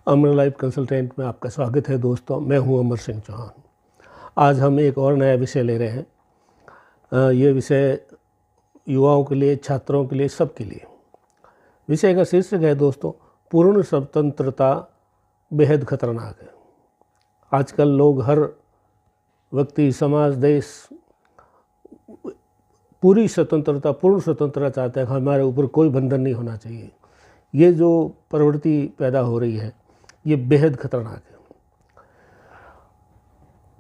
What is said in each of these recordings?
अमर life consultant में आपका स्वागत है दोस्तों। मैं हूं अमर सिंह चौहान। आज हम एक और नया विषय ले रहे हैं। ये विषय युवाओं के लिए, छात्रों के लिए, सबके लिए। विषय का शीर्षक है दोस्तों, पूर्ण स्वतंत्रता बेहद खतरनाक है। आजकल लोग, हर व्यक्ति, समाज, देश पूर्ण स्वतंत्रता चाहते हैं। हमारे ऊपर कोई बंधन नहीं होना चाहिए। ये जो प्रवृत्ति पैदा हो रही है ये बेहद खतरनाक है।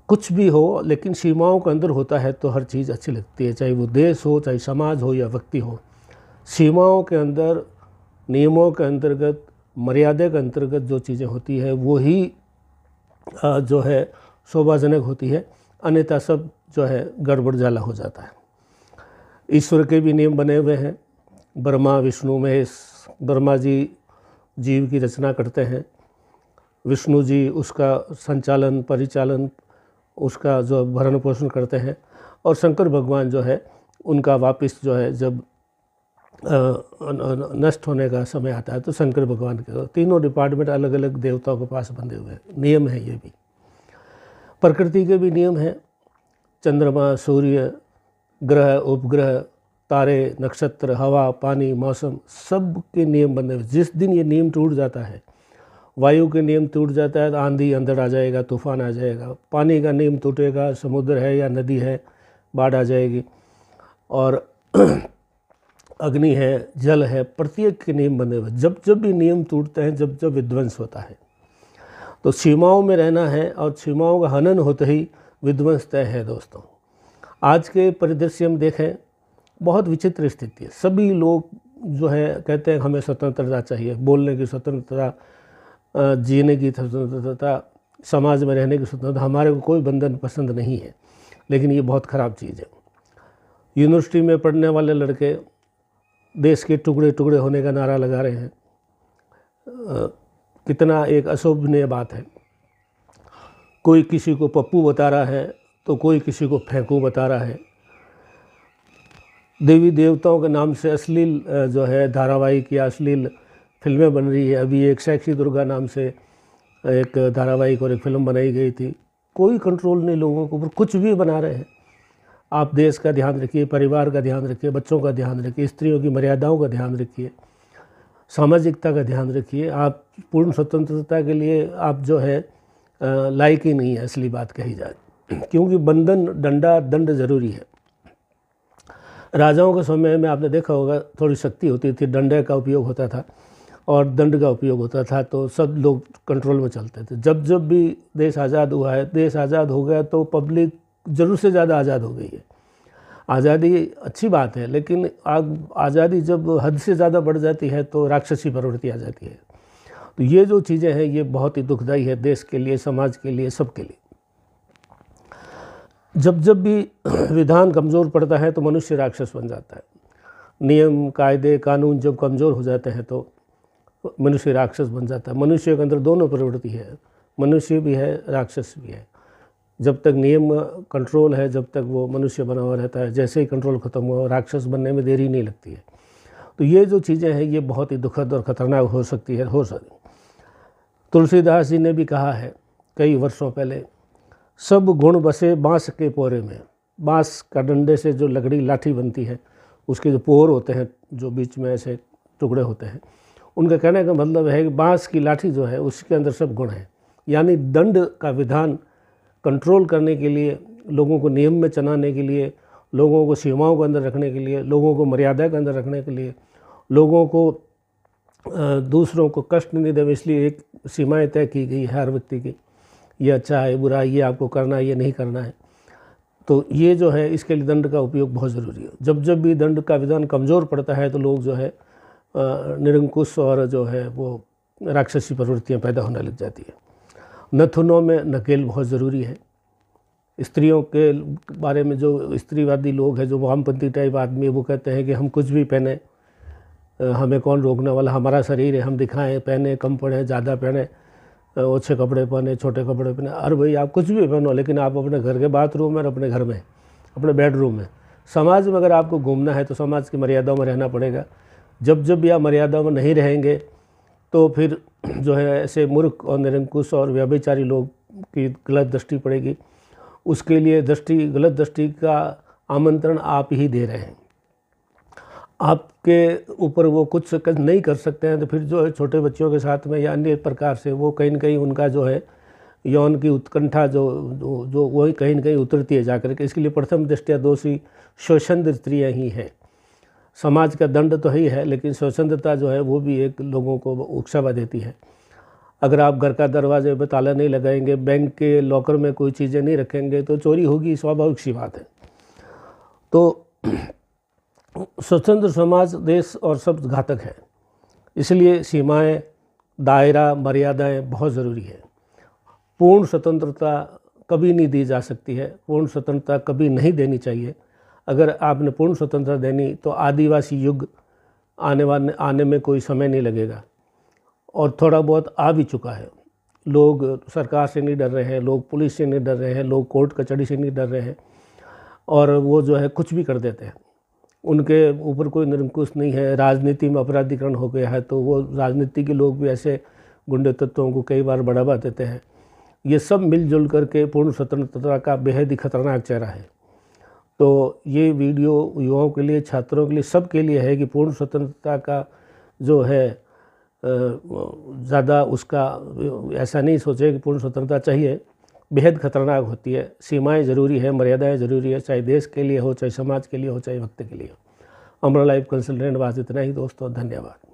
कुछ भी हो, लेकिन सीमाओं के अंदर होता है तो हर चीज़ अच्छी लगती है, चाहे वो देश हो, चाहे समाज हो या व्यक्ति हो। सीमाओं के अंदर, नियमों के अंतर्गत, मर्यादा के अंतर्गत जो चीज़ें होती है वो ही जो है शोभाजनक होती है, अन्यथा सब जो है गड़बड़ जाला हो जाता है। ईश्वर के भी नियम बने हुए हैं। ब्रह्मा, विष्णु, महेश। ब्रह्मा जी जीव की रचना करते हैं, विष्णु जी उसका संचालन, परिचालन, उसका जो भरण पोषण करते हैं, और शंकर भगवान जो है उनका वापस जो है जब नष्ट होने का समय आता है तो शंकर भगवान के तीनों डिपार्टमेंट अलग अलग देवताओं के पास बंधे हुए हैं। नियम है ये भी। प्रकृति के भी नियम हैं। चंद्रमा, सूर्य, ग्रह, उपग्रह, तारे, नक्षत्र, हवा, पानी, मौसम, सब के नियम बने हुए। जिस दिन ये नियम टूट जाता है, वायु के नियम टूट जाता है तो आंधी अंधड़ आ जाएगा, तूफान आ जाएगा। पानी का नियम टूटेगा, समुद्र है या नदी है, बाढ़ आ जाएगी। और अग्नि है, जल है, प्रत्येक के नियम बने हुए। जब जब भी नियम टूटते हैं, जब जब विध्वंस होता है, तो सीमाओं में रहना है, और सीमाओं का हनन होते ही विध्वंस तय है दोस्तों। आज के परिदृश्य में देखें, बहुत विचित्र स्थिति है। सभी लोग जो है कहते हैं हमें स्वतंत्रता चाहिए, बोलने की स्वतंत्रता, जीने की स्वतंत्रता, समाज में रहने की स्वतंत्रता। हमारे को कोई बंधन पसंद नहीं है, लेकिन ये बहुत ख़राब चीज़ है। यूनिवर्सिटी में पढ़ने वाले लड़के देश के टुकड़े टुकड़े होने का नारा लगा रहे हैं। कितना एक अशोभनीय बात है। कोई किसी को पप्पू बता रहा है तो कोई किसी को फेंकू बता रहा है। देवी देवताओं के नाम से अश्लील जो है धारावाहिक या अश्लील फिल्में बन रही है। अभी एक सेक्सी दुर्गा नाम से एक धारावाहिक और एक फिल्म बनाई गई थी। कोई कंट्रोल नहीं लोगों के ऊपर, कुछ भी बना रहे हैं। आप देश का ध्यान रखिए, परिवार का ध्यान रखिए, बच्चों का ध्यान रखिए, स्त्रियों की मर्यादाओं का ध्यान रखिए, सामाजिकता का ध्यान रखिए। आप पूर्ण स्वतंत्रता के लिए आप जो है लायक ही नहीं है, असली बात कही जाए, क्योंकि बंधन, डंडा, दंड ज़रूरी है। राजाओं के समय में आपने देखा होगा, थोड़ी शक्ति होती थी, डंडे का उपयोग होता था और दंड का उपयोग होता था, तो सब लोग कंट्रोल में चलते थे। जब जब भी देश आज़ाद हुआ है, देश आज़ाद हो गया तो पब्लिक ज़रूर से ज़्यादा आज़ाद हो गई है। आज़ादी अच्छी बात है, लेकिन आज़ादी जब हद से ज़्यादा बढ़ जाती है तो राक्षसी प्रवृत्ति आ जाती है। तो ये जो चीज़ें हैं ये बहुत ही दुखदायी है देश के लिए, समाज के लिए, सबके लिए। जब जब भी विधान कमज़ोर पड़ता है तो मनुष्य राक्षस बन जाता है। नियम, कायदे, कानून जब कमज़ोर हो जाते हैं तो मनुष्य राक्षस बन जाता है। मनुष्य के अंदर दोनों प्रवृत्ति है, मनुष्य भी है, राक्षस भी है। जब तक नियम कंट्रोल है, जब तक वो मनुष्य बना हुआ रहता है। जैसे ही कंट्रोल ख़त्म हुआ, राक्षस बनने में देरी नहीं लगती है। तो ये जो चीज़ें हैं ये बहुत ही दुखद और ख़तरनाक हो सकती है। तुलसीदास जी ने भी कहा है कई वर्षों पहले, सब गुण बसे बाँस के पोरे में। बाँस का डंडे से जो लकड़ी लाठी बनती है, उसके जो पोर होते हैं, जो बीच में ऐसे टुकड़े होते हैं, उनका कहने का मतलब है कि बाँस की लाठी जो है उसके अंदर सब गुण हैं। यानी दंड का विधान कंट्रोल करने के लिए, लोगों को नियम में चलाने के लिए, लोगों को सीमाओं के अंदर रखने के लिए, लोगों को मर्यादा के अंदर रखने के लिए, लोगों को दूसरों को कष्ट नहीं देवे, इसलिए एक सीमाएं तय की गई है हर व्यक्ति की। ये अच्छा है, बुरा है, ये आपको करना है, ये नहीं करना है। तो ये जो है इसके लिए दंड का उपयोग बहुत ज़रूरी है। जब जब भी दंड का विधान कमज़ोर पड़ता है तो लोग जो है निरंकुश और जो है वो राक्षसी प्रवृत्तियाँ पैदा होने लग जाती है। नथुनों में नकेल बहुत ज़रूरी है। स्त्रियों के बारे में जो स्त्रीवादी लोग हैं, जो वामपंथी टाइप आदमी है, वो कहते हैं कि हम कुछ भी पहने, हमें कौन रोकने वाला, हमारा शरीर है, हम दिखाएं, पहने, कम पहने, ज़्यादा पहने, ओछे कपड़े पहने, छोटे कपड़े पहने। अरे भाई आप कुछ भी पहनो, लेकिन आप अपने घर के बाथरूम में, अपने घर में, अपने बेडरूम में, समाज में अगर आपको घूमना है तो समाज की मर्यादाओं में रहना पड़ेगा। जब जब भी आप मर्यादाओं में नहीं रहेंगे तो फिर जो है ऐसे मूर्ख और निरंकुश और व्यभिचारी लोग की गलत दृष्टि पड़ेगी। उसके लिए गलत दृष्टि का आमंत्रण आप ही दे रहे हैं। आपके ऊपर वो कुछ नहीं कर सकते हैं, तो फिर जो है छोटे बच्चों के साथ में या अन्य प्रकार से वो कहीं न कहीं उनका जो है यौन की उत्कंठा जो वही कहीं न कहीं उतरती है जाकर के। इसके लिए प्रथम दृष्टया दोषी स्वच्छंद स्त्रियाँ ही हैं। समाज का दंड तो ही है, लेकिन स्वच्छंदता जो है वो भी एक लोगों को उकसावा देती है। अगर आप घर का दरवाजे पर ताला नहीं लगाएंगे, बैंक के लॉकर में कोई चीज़ें नहीं रखेंगे, तो चोरी होगी, स्वाभाविक सी बात है। तो स्वतंत्र समाज देश और सब घातक है। इसलिए सीमाएं, दायरा, मर्यादाएं बहुत ज़रूरी है। पूर्ण स्वतंत्रता कभी नहीं दी जा सकती है, पूर्ण स्वतंत्रता कभी नहीं देनी चाहिए। अगर आपने पूर्ण स्वतंत्रता देनी तो आदिवासी युग आने में कोई समय नहीं लगेगा, और थोड़ा बहुत आ भी चुका है। लोग सरकार से नहीं डर रहे हैं, लोग पुलिस से नहीं डर रहे हैं, लोग कोर्ट कचहरी से नहीं डर रहे हैं, और वो जो है कुछ भी कर देते हैं। उनके ऊपर कोई निरंकुश नहीं है। राजनीति में अपराधीकरण हो गया है, तो वो राजनीति के लोग भी ऐसे गुंडे तत्वों को कई बार बढ़ावा देते हैं। ये सब मिलजुल करके पूर्ण स्वतंत्रता का बेहद ही खतरनाक चेहरा है। तो ये वीडियो युवाओं के लिए, छात्रों के लिए, सब के लिए है कि पूर्ण स्वतंत्रता का जो है ज़्यादा उसका ऐसा नहीं सोचे कि पूर्ण स्वतंत्रता चाहिए, बेहद खतरनाक होती है। सीमाएं ज़रूरी है, मर्यादाएं ज़रूरी है, चाहे देश के लिए हो, चाहे समाज के लिए हो, चाहे व्यक्ति के लिए हो। अमरा लाइव कंसल्टेंट बात इतना ही दोस्तों, धन्यवाद।